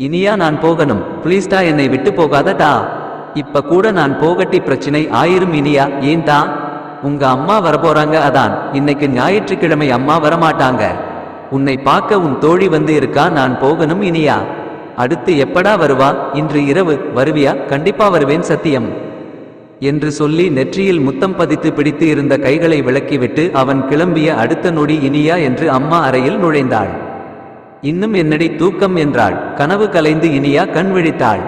இனியா நான் போகணும் ப்ளீஸ்டா என்னை விட்டு போகாதடா. இப்ப கூட நான் போகட்டி பிரச்சனை ஆயிரும் இனியா. ஏன்டா? உங்க அம்மா வரப்போறாங்க அதான். இன்னைக்கு ஞாயிற்றுக்கிழமை அம்மா வரமாட்டாங்க. உன்னை பார்க்க உன் தோழி வந்து இருக்கா. நான் போகணும் இனியா. அடுத்து எப்படா வருவா? இன்று இரவு வருவியா? கண்டிப்பா வருவேன் சத்தியம் என்று சொல்லி நெற்றியில் முத்தம் பதித்து பிடித்து இருந்த கைகளை விலக்கிவிட்டு அவன் கிளம்பிய அடுத்த நொடி இனியா என்று அம்மா அறையில் நுழைந்தாள். இன்னும் என்னடி தூக்கம் என்றாள். கனவு கலைந்து இனியா கண் விழித்தாள்.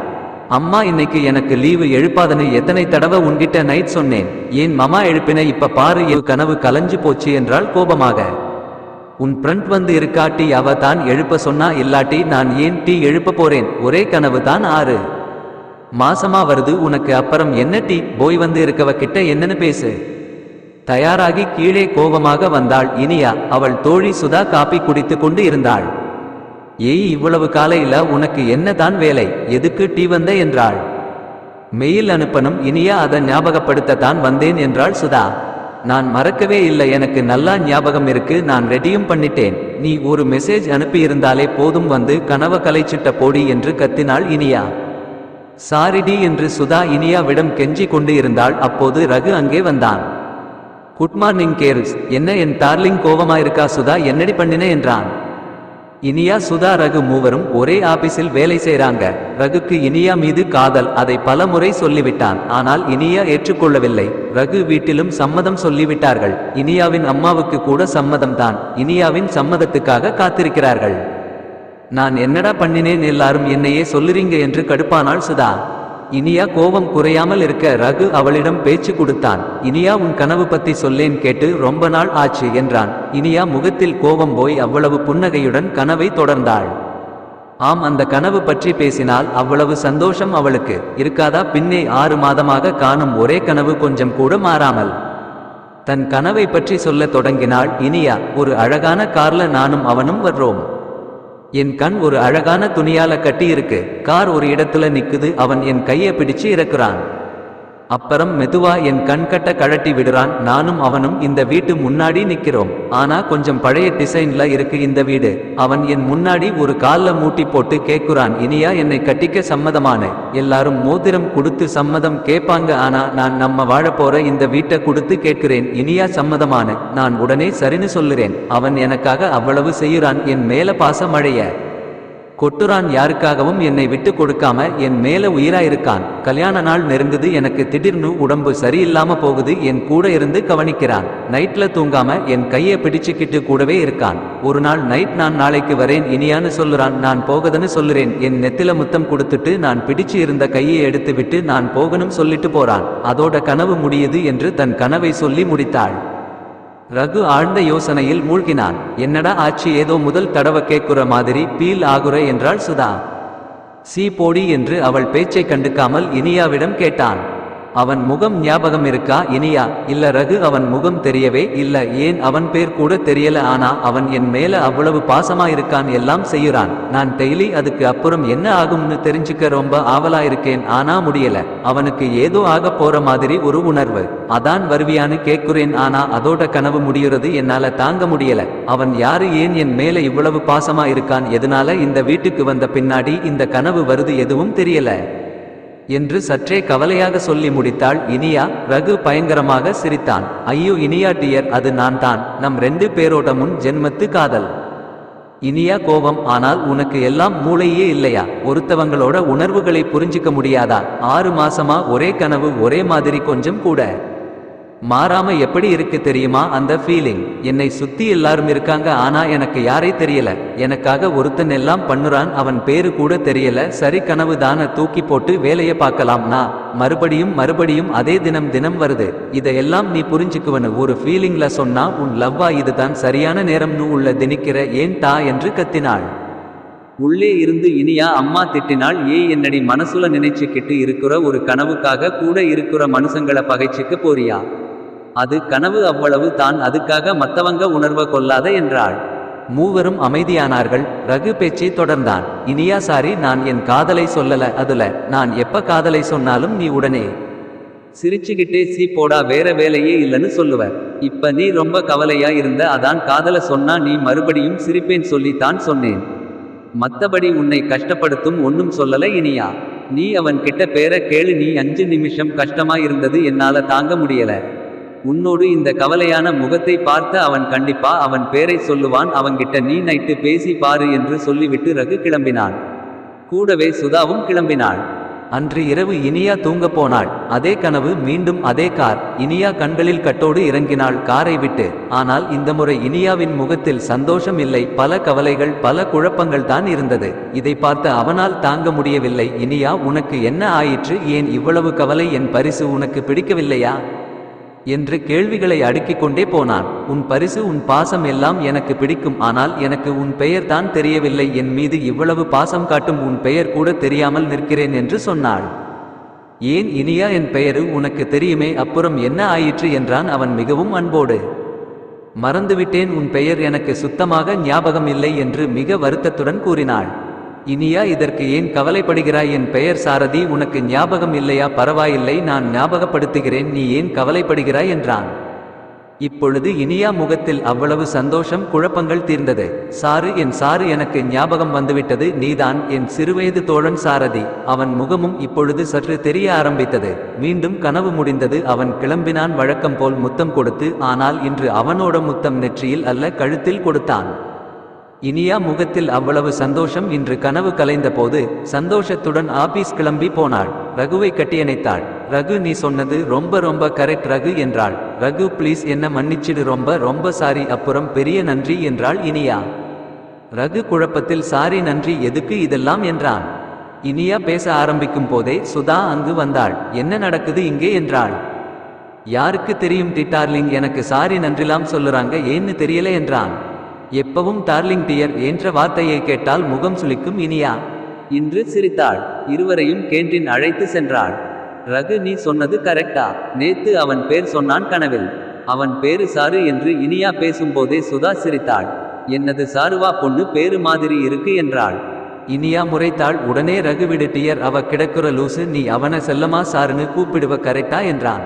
அம்மா இன்னைக்கு எனக்கு லீவு எழுப்பாதன்னு எத்தனை தடவை உன்கிட்ட நைட் சொன்னேன். ஏன் மாமா எழுப்பின இப்ப பாரு கனவு கலைஞ்சு போச்சு என்றாள் கோபமாக. உன் ஃப்ரெண்ட் வந்து இருக்கா டீ அவ தான் எழுப்ப சொன்னா. இல்லாட்டி நான் ஏன் டீ எழுப்ப போறேன். ஒரே கனவு தான் 6 மாசமா வருது உனக்கு. அப்புறம் என்ன டீ போய் வந்து இருக்கவ கிட்ட என்னன்னு பேசு. தயாராகி கீழே கோபமாக வந்தாள் இனியா. அவள் தோழி சுதா காப்பி குடித்து கொண்டு இருந்தாள். ஏய் இவ்வளவு காலையில உனக்கு என்ன தான் வேலை? எதுக்கு டீ வந்த என்றாள். மெயில் அனுப்பணும் இனியா. அதை ஞாபகப்படுத்தத்தான் வந்தேன் என்றாள் சுதா. நான் மறக்கவே இல்லை, எனக்கு நல்லா ஞாபகம் இருக்கு. நான் ரெடியும் பண்ணிட்டேன். நீ ஒரு மெசேஜ் அனுப்பி இருந்தாலே போதும். வந்து கனவ கலைச்சிட்ட போடி என்று கத்தினாள் இனியா. சாரிடி என்று சுதா இனியாவிடம் கெஞ்சி கொண்டு இருந்தாள். அப்போது ரகு அங்கே வந்தான். Good morning girls. என்ன என் டார்லிங் கோவமாயிருக்கா சுதா? என்னடி பண்ணின என்றான். இனியா சுதா ரகு மூவரும் ஒரே ஆபீஸில் வேலை செய்றாங்க. ரகுக்கு இனியா மீது காதல். அதை பல முறை சொல்லிவிட்டான். ஆனால் இனியா ஏற்றுக்கொள்ளவில்லை. ரகு வீட்டிலும் சம்மதம் சொல்லிவிட்டார்கள். இனியாவின் அம்மாவுக்கு கூட சம்மதம்தான். இனியாவின் சம்மதத்துக்காக காத்திருக்கிறார்கள். நான் என்னடா பண்ணினேன்? எல்லாரும் என்னையே சொல்லுறீங்க என்று கடுப்பானாள் சுதா. இனியா கோபம் குறையாமல் இருக்க ரகு அவளிடம் பேச்சு கொடுத்தான். இனியா உன் கனவு பத்தி சொல்லேன் கேட்டு ரொம்ப நாள் ஆச்சு என்றான். இனியா முகத்தில் கோபம் போய் அவ்வளவு புன்னகையுடன் கனவை தொடர்ந்தாள். ஆம், அந்த கனவு பற்றி பேசினால் அவ்வளவு சந்தோஷம் அவளுக்கு இருக்காதா? பின்னே 6 மாதமாக காணும் ஒரே கனவு கொஞ்சம் கூட மாறாமல். தன் கனவை பற்றி சொல்ல தொடங்கினாள் இனியா. ஒரு அழகான கார்ல நானும் அவனும் வர்றோம். என் கண் ஒரு அழகான துணியால கட்டி இருக்கு. கார் ஒரு இடத்துல நிக்குது. அவன் என் கையை பிடிச்சு இறக்குறான். அப்புறம் மெதுவா என் கண் கட்ட கழட்டி விடுறான். நானும் அவனும் இந்த வீட்டு முன்னாடி நிக்கிறோம். ஆனா கொஞ்சம் பழைய டிசைன்ல இருக்கு இந்த வீடு. அவன் என் முன்னாடி ஒரு கால்ல மூட்டி போட்டு கேக்குறான், இனியா என்னை கட்டிக்க சம்மதமான? எல்லாரும் மோதிரம் கொடுத்து சம்மதம் கேட்பாங்க. ஆனா நான் நம்ம வாழப்போற இந்த வீட்டை கொடுத்து கேட்கிறேன். இனியா சம்மதமான? நான் உடனே சரின்னு சொல்லுறேன். அவன் எனக்காக அவ்வளவு செய்யுறான். என் மேல பாச மழைய கொட்டுறான். யாருக்காகவும் என்னை விட்டு கொடுக்காம என் மேல உயிராயிருக்கான். கல்யாண நாள் நெருங்குது. எனக்கு திடீர்னு உடம்பு சரியில்லாம போகுது. என் கூட இருந்து கவனிக்கிறான். நைட்ல தூங்காம என் கையை பிடிச்சுக்கிட்டு கூடவே இருக்கான். ஒரு நாள் நைட் நான் நாளைக்கு வரேன் இனியான்னு சொல்லுறான். நான் போகதன்னு சொல்லுறேன். என் நெத்தில முத்தம் கொடுத்துட்டு நான் பிடிச்சு இருந்த கையை எடுத்து விட்டு நான் போகணும் சொல்லிட்டு போறான். அதோட கனவு முடியுது என்று தன் கனவை சொல்லி முடித்தாள். ரகு ஆழ்ந்த யோசனையில் மூழ்கினான். என்னடா ஆச்சு? ஏதோ முதல் தடவை கேட்குற மாதிரி பீல் ஆகுற என்றாள் சுதா. சீ போடி என்று அவள் பேச்சை கண்டுக்காமல் இனியாவிடம் கேட்டான். அவன் முகம் ஞாபகம் இருக்கா இனியா? இல்ல ரகு, அவன் முகம் தெரியவே இல்ல. ஏன் அவன் பேர் கூட தெரியல. ஆனா அவன் என் மேல அவ்வளவு பாசமா இருக்கான். எல்லாம் செய்யுறான். நான் டெய்லி அதுக்கு அப்புறம் என்ன ஆகும்னு தெரிஞ்சுக்க ரொம்ப ஆவலா இருக்கேன். ஆனா முடியல. அவனுக்கு ஏதோ ஆக போற மாதிரி ஒரு உணர்வு. அதான் வருவியான்னு கேட்குறேன். ஆனா அதோட கனவு முடியுறது என்னால தாங்க முடியல. அவன் யாரு? ஏன் என் மேல இவ்வளவு பாசமா இருக்கான்? எதனால இந்த வீட்டுக்கு வந்த பின்னாடி இந்த கனவு வருது? எதுவும் தெரியல என்று சற்றே கவலையாக சொல்லி முடித்தாள் இனியா. ரகு பயங்கரமாக சிரித்தான். ஐயோ இனியா டியர், அது நான் தான். நம் 2 பேரோட முன் ஜென்மத்து காதல். இனியா கோபம். ஆனால் உனக்கு எல்லாம் மூளையே இல்லையா? ஒருத்தவங்களோட உணர்வுகளை புரிஞ்சிக்க முடியாதா? 6 மாசமா ஒரே கனவு, ஒரே மாதிரி கொஞ்சம் கூட மாறாம எப்படி இருக்கு தெரியுமா அந்த ஃபீலிங்? என்னை சுத்தி எல்லாரும் இருக்காங்க. ஆனா எனக்கு யாரை தெரியல. எனக்காக ஒருத்தன் எல்லாம் பண்ணுறான். அவன் பேரு கூட தெரியல. சரி, கனவு தான, தூக்கி போட்டு வேலையை பார்க்கலாம்னா மறுபடியும் மறுபடியும் அதே தினம் வருது. இதையெல்லாம் நீ புரிஞ்சுக்குவனு ஒரு ஃபீலிங்ல சொன்னா உன் லவ்வா? இதுதான் சரியான நேரம்னு உள்ள திணிக்கிற. ஏன் டா என்று கத்தினாள். உள்ளே இருந்து இனியா அம்மா திட்டினாள். ஏய் என்னடி மனசுல நினைச்சுக்கிட்டு இருக்கிற? ஒரு கனவுக்காக கூட இருக்கிற மனுஷங்களை பகைச்சிக்க போறியா? அது கனவு, அவ்வளவு தான். அதுக்காக மத்தவங்க உணர்வ கொள்ளாத என்றாள். மூவரும் அமைதியானார்கள். ரகு பேச்சை தொடர்ந்தான். இனியா சாரி, நான் என் காதலை சொல்லல. அதுல நான் எப்ப காதலை சொன்னாலும் நீ உடனே சிரிச்சுக்கிட்டே சீ போடா, வேற வேலையே இல்லைன்னு சொல்லுவ. இப்ப நீ ரொம்ப கவலையா இருந்த. அதான் காதல சொன்னா நீ மறுபடியும் சிரிப்பேன் சொல்லித்தான் சொன்னேன். மத்தபடி உன்னை கஷ்டப்படுத்தும் ஒன்னும் சொல்லல இனியா. நீ அவன் கிட்ட பேர கேளு. நீ 5 நிமிஷம் கஷ்டமா இருந்தது என்னால தாங்க முடியல. உன்னோடு இந்த கவலையான முகத்தை பார்த்து அவன் கண்டிப்பா அவன் பேரை சொல்லுவான். அவன்கிட்ட நீ நைட்டு பேசி பாரு என்று சொல்லிவிட்டு ரகு கிளம்பினான். கூடவே சுதாவும் கிளம்பினாள். அன்று இரவு இனியா தூங்க போனாள். அதே கனவு, மீண்டும் அதே கார். இனியா கண்களில் கட்டோடு இறங்கினாள் காரை விட்டு. ஆனால் இந்த முறை இனியாவின் முகத்தில் சந்தோஷம் இல்லை. பல கவலைகள், பல குழப்பங்கள் தான் இருந்தது. இதை பார்த்து அவனால் தாங்க முடியவில்லை. இனியா, உனக்கு என்ன ஆயிற்று? ஏன் இவ்வளவு கவலை? என் பரிசு உனக்கு பிடிக்கவில்லையா என்று கேள்விகளை அடுக்கிக் கொண்டே போனான். உன் பரிசு, உன் பாசம் எல்லாம் எனக்கு பிடிக்கும். ஆனால் எனக்கு உன் பெயர் தான் தெரியவில்லை. என் மீது இவ்வளவு பாசம் காட்டும் உன் பெயர் கூட தெரியாமல் நிற்கிறேன் என்று சொன்னாள். ஏன் இனியா, என் பெயரு உனக்கு தெரியுமே, அப்புறம் என்ன ஆயிற்று என்றான் அவன் மிகவும் அன்போடு. மறந்துவிட்டேன், உன் பெயர் எனக்கு சுத்தமாக ஞாபகம் இல்லை என்று மிக வருத்தத்துடன் கூறினாள். இனியா, இதற்கு ஏன் கவலைப்படுகிறாய்? என் பெயர் சாரதி, உனக்கு ஞாபகம் இல்லையா? பரவாயில்லை, நான் ஞாபகப்படுத்துகிறேன், நீ ஏன் கவலைப்படுகிறாய் என்றான். இப்பொழுது இனியா முகத்தில் அவ்வளவு சந்தோஷம், குழப்பங்கள் தீர்ந்தது. சாரு, என் சாரு, எனக்கு ஞாபகம் வந்துவிட்டது. நீதான் என் சிறுவயது தோழன் சாரதி. அவன் முகமும் இப்பொழுது சற்று தெரிய ஆரம்பித்தது. மீண்டும் கனவு முடிந்தது. அவன் கிளம்பினான் வழக்கம் போல் முத்தம் கொடுத்து. ஆனால் இன்று அவனோட முத்தம் நெற்றியில் அல்ல, கழுத்தில் கொடுத்தான். இனியா முகத்தில் அவ்வளவு சந்தோஷம். இன்று கனவு கலைந்த போது சந்தோஷத்துடன் ஆபீஸ் கிளம்பி போனாள். ரகுவை கட்டியணைத்தாள். ரகு, நீ சொன்னது ரொம்ப ரொம்ப கரெக்ட் ரகு என்றாள். ரகு, ப்ளீஸ் என்ன மன்னிச்சிடு, ரொம்ப ரொம்ப சாரி, அப்புறம் பெரிய நன்றி என்றாள் இனியா. ரகு குழப்பத்தில், சாரி நன்றி எதுக்கு இதெல்லாம் என்றான். இனியா பேச ஆரம்பிக்கும் போதே சுதா அங்கு வந்தாள். என்ன நடக்குது இங்கே என்றாள். யாருக்கு தெரியும் டார்லிங், எனக்கு சாரி நன்றிலாம் சொல்லுறாங்க, ஏன்னு தெரியல என்றான். எப்பவும் டார்லிங் டியர் என்ற வார்த்தையை கேட்டால் முகம் சுளிக்கும் இனியா. இன்று சிரித்தாள். இருவரையும் கேண்டீன் அழைத்து சென்றாள். ரகு, நீ சொன்னது கரெக்டா? நேத்து அவன் பேர் சொன்னான் கனவில். அவன் பேரு சாரு என்று இனியா பேசும்போதே சுதா சிரித்தாள். என்னது சாருவா? பொண்ணு பேரு மாதிரி இருக்கு என்றாள். இனியா முறைத்தாள். உடனே ரகு, விடு டியர், அவ கிடக்குற லூசு, நீ அவன செல்லமா சாருன்னு கூப்பிடுவ கரெக்டா என்றான்.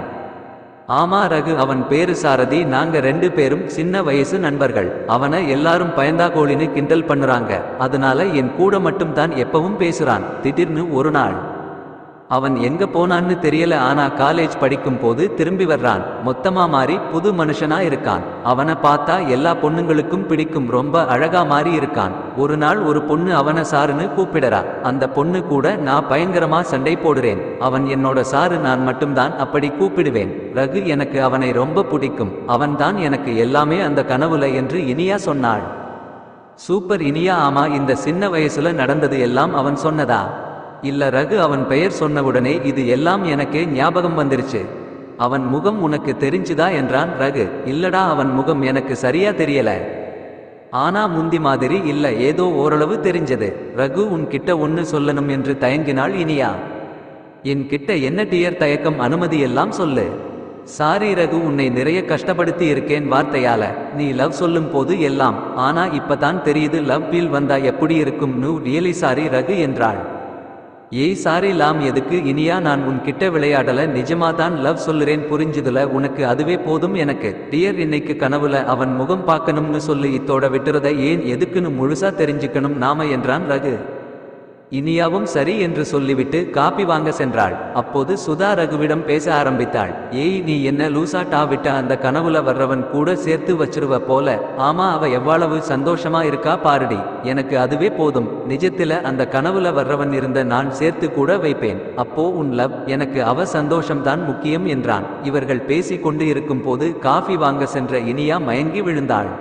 ஆமா ரகு, அவன் பேரு சாரதி. நாங்க 2 பேரும் சின்ன வயசு நண்பர்கள். அவனை எல்லாரும் பயந்தாகோளின்னு கிண்டல் பண்ணுறாங்க. அதனால என் கூட மட்டும் தான் எப்பவும் பேசுறான். திடீர்னு ஒரு நாள் அவன் எங்க போனான்னு தெரியல. ஆனா காலேஜ் படிக்கும் போது திரும்பி வர்றான். மொத்தமா மாறி புது மனுஷனா இருக்கான். அவனை பார்த்தா எல்லா பொண்ணுங்களுக்கும் பிடிக்கும். ரொம்ப அழகா மாறி இருக்கான். ஒரு நாள் ஒரு பொண்ணு அவனை சாருன்னு கூப்பிடறா. அந்த பொண்ணு கூட நான் பயங்கரமா சண்டை போடுறேன். அவன் என்னோட சாரு, நான் மட்டும்தான் அப்படி கூப்பிடுவேன். ரகு, எனக்கு அவனை ரொம்ப பிடிக்கும். அவன்தான் எனக்கு எல்லாமே அந்த கனவுல என்று இனியா சொன்னாள். சூப்பர் இனியா. ஆமா, இந்த சின்ன வயசுல நடந்தது எல்லாம் அவன் சொன்னதா? இல்ல ரகு, அவன் பெயர் சொன்னவுடனே இது எல்லாம் எனக்கே ஞாபகம் வந்துருச்சு. அவன் முகம் உனக்கு தெரிஞ்சுதா என்றான் ரகு. இல்லடா, அவன் முகம் எனக்கு சரியா தெரியல. ஆனா முந்தி மாதிரி இல்ல, ஏதோ ஓரளவு தெரிஞ்சது. ரகு, உன்கிட்ட ஒன்னு சொல்லணும் என்று தயங்கினாள் இனியா. என் கிட்ட என்ன டியர் தயக்கம்? அனுமதி எல்லாம் சொல்லு. சாரி ரகு, உன்னை நிறைய கஷ்டப்படுத்தி இருக்கேன் வார்த்தையால. நீ லவ் சொல்லும் போது எல்லாம். ஆனா இப்பதான் தெரியுது லவ் ஃபீல் வந்தா எப்படி இருக்கும். நூ ரியலி சாரி ரகு என்றாள். ஏய் சாரி லாம் எதுக்கு இனியா? நான் உன்கிட்ட விளையாடல, நிஜமாதான் லவ் சொல்லுறேன், புரிஞ்சுதுல உனக்கு? அதுவே போதும் எனக்கு. டியர், இன்னைக்கு கனவுல அவன் முகம் பார்க்கணும்னு சொல்லு. இத்தோட விட்டுறத ஏன், எதுக்குன்னு முழுசா தெரிஞ்சுக்கணும் நாம என்றான் ரகு. இனியாவும் சரி என்று சொல்லிவிட்டு காப்பி வாங்க சென்றாள். அப்போது சுதா ரகுவிடம் பேச ஆரம்பித்தாள். ஏய், நீ என்ன லூசாட்டா? விட்ட அந்த கனவுல வர்றவன் கூட சேர்த்து வச்சிருவ போல. ஆமா, அவ எவ்வளவு சந்தோஷமா இருக்கா பாருடி. எனக்கு அதுவே போதும். நிஜத்தில அந்த கனவுல வர்றவன் இருந்த நான் சேர்த்து கூட வைப்பேன். அப்போ உன் லவ், எனக்கு அவ சந்தோஷம்தான் முக்கியம் என்றான். இவர்கள் பேசிக் கொண்டு இருக்கும் போது காஃபி வாங்க சென்ற இனியா மயங்கி விழுந்தாள்.